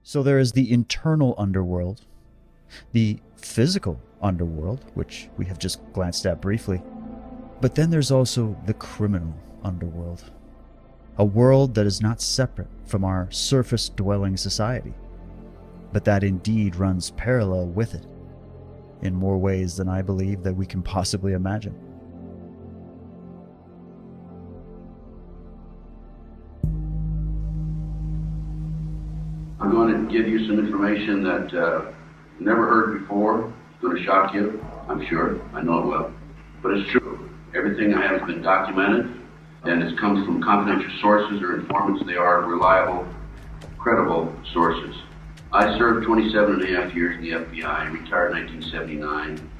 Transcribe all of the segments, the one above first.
So there is the internal underworld, the physical underworld, which we have just glanced at briefly. But then there's also the criminal underworld, a world that is not separate from our surface-dwelling society, but that indeed runs parallel with it, in more ways than I believe that we can possibly imagine. I'm going to give you some information that you never heard before. It's going to shock you, I'm sure. I know it will. But it's true. Everything I have has been documented, and it comes from confidential sources or informants. They are reliable, credible sources. I served 27 and a half years in the FBI, retired in 1979.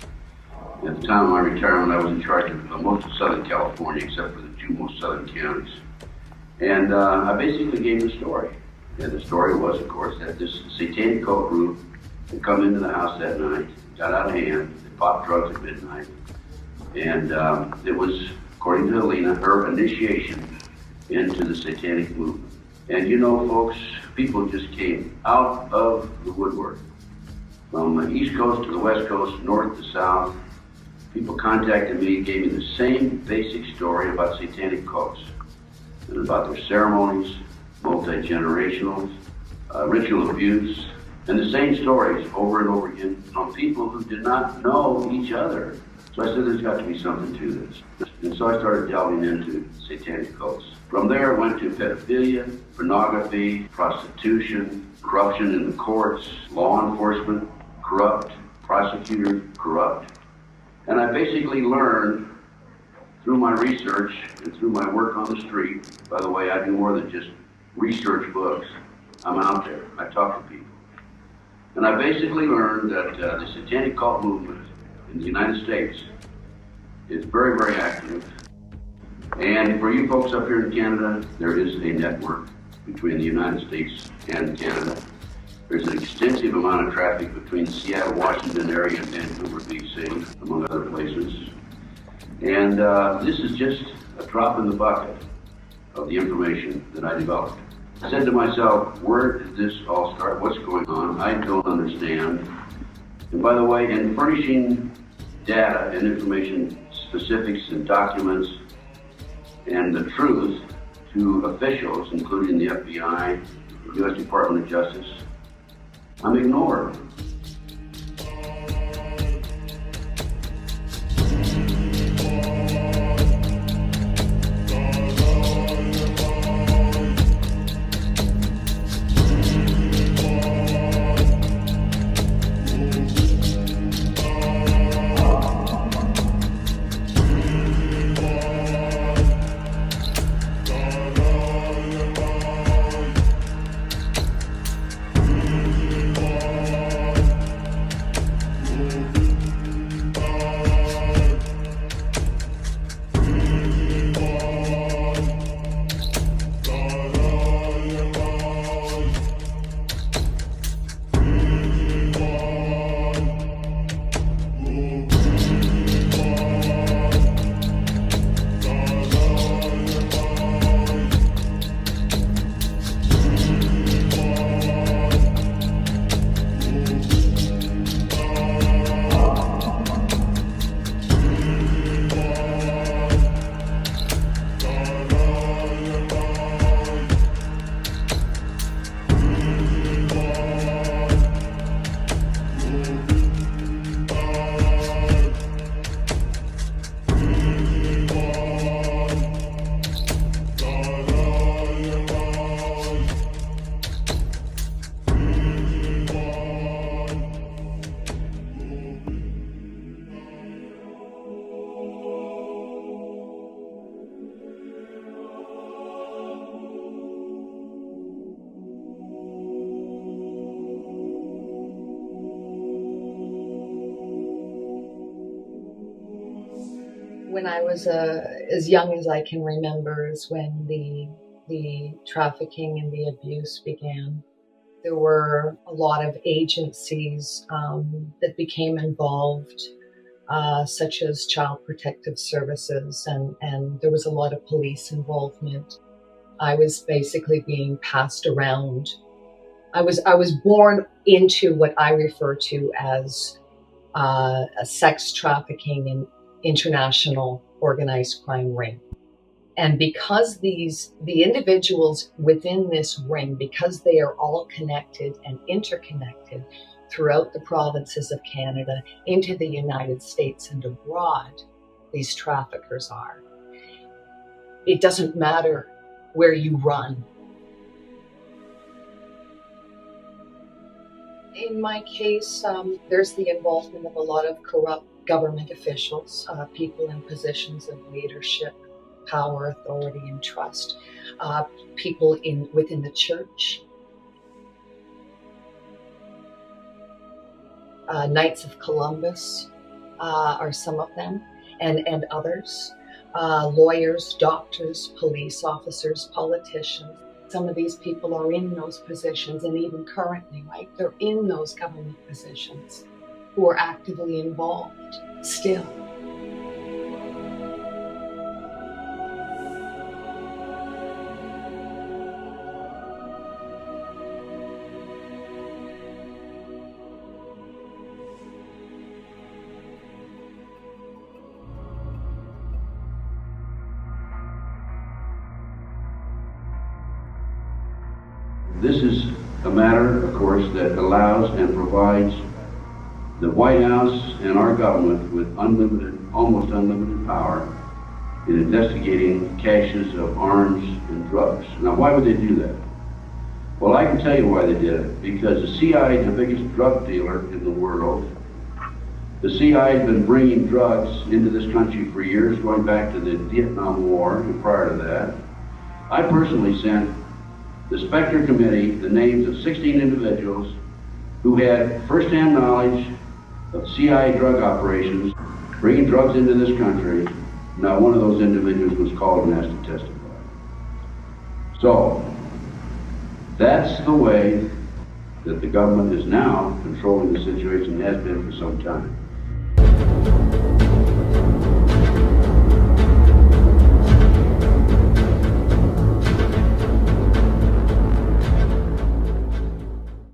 At the time of my retirement, I was in charge of most of Southern California, except for the two most southern counties. And I basically gave the story. And the story was, of course, that this satanic cult group had come into the house that night, got out of hand, they popped drugs at midnight. And it was, according to Helena, her initiation into the satanic movement. And you know, folks, people just came out of the woodwork. From the East Coast to the West Coast, north to south, people contacted me, gave me the same basic story about satanic cults and about their ceremonies, multi-generational, ritual abuse, and the same stories over and over again from people who did not know each other. So I said, there's got to be something to this. And so I started delving into satanic cults. From there, I went to pedophilia, pornography, prostitution, corruption in the courts, law enforcement, corrupt, prosecutors, corrupt. And I basically learned through my research and through my work on the street. By the way, I do more than just research books. I'm out there. I talk to people. And I basically learned that the satanic cult movement in the United States is very, very active. And for you folks up here in Canada, there is a network between the United States and Canada. There's an extensive amount of traffic between the Seattle, Washington area and Vancouver, BC, among other places. And this is just a drop in the bucket of the information that I developed. I said to myself, where did this all start? What's going on? I don't understand. And by the way, in furnishing data and information, specifics and documents, and the truth to officials, including the FBI, the U.S. Department of Justice, I'm ignored. When I was as young as I can remember is when the trafficking and the abuse began. There were a lot of agencies that became involved, such as Child Protective Services, and there was a lot of police involvement. I was basically being passed around I was born into what I refer to as a sex trafficking and international organized crime ring. And because the individuals within this ring, because they are all connected and interconnected throughout the provinces of Canada, into the United States and abroad, these traffickers are. It doesn't matter where you run. In my case, there's the involvement of a lot of corrupt government officials, people in positions of leadership, power, authority, and trust, people within the church, Knights of Columbus are some of them, and others, lawyers, doctors, police officers, politicians. Some of these people are in those positions, and even currently, right, they're in those government positions who are actively involved still. This is a matter, of course, that allows and provides the White House and our government with almost unlimited power in investigating caches of arms and drugs. Now, why would they do that? Well, I can tell you why they did it. Because the CIA is the biggest drug dealer in the world. The CIA has been bringing drugs into this country for years, going back to the Vietnam War and prior to that. I personally sent the Spectre Committee the names of 16 individuals who had first-hand knowledge of CIA drug operations, bringing drugs into this country. Now, one of those individuals was called and asked to testify. So, that's the way that the government is now controlling the situation, has been for some time.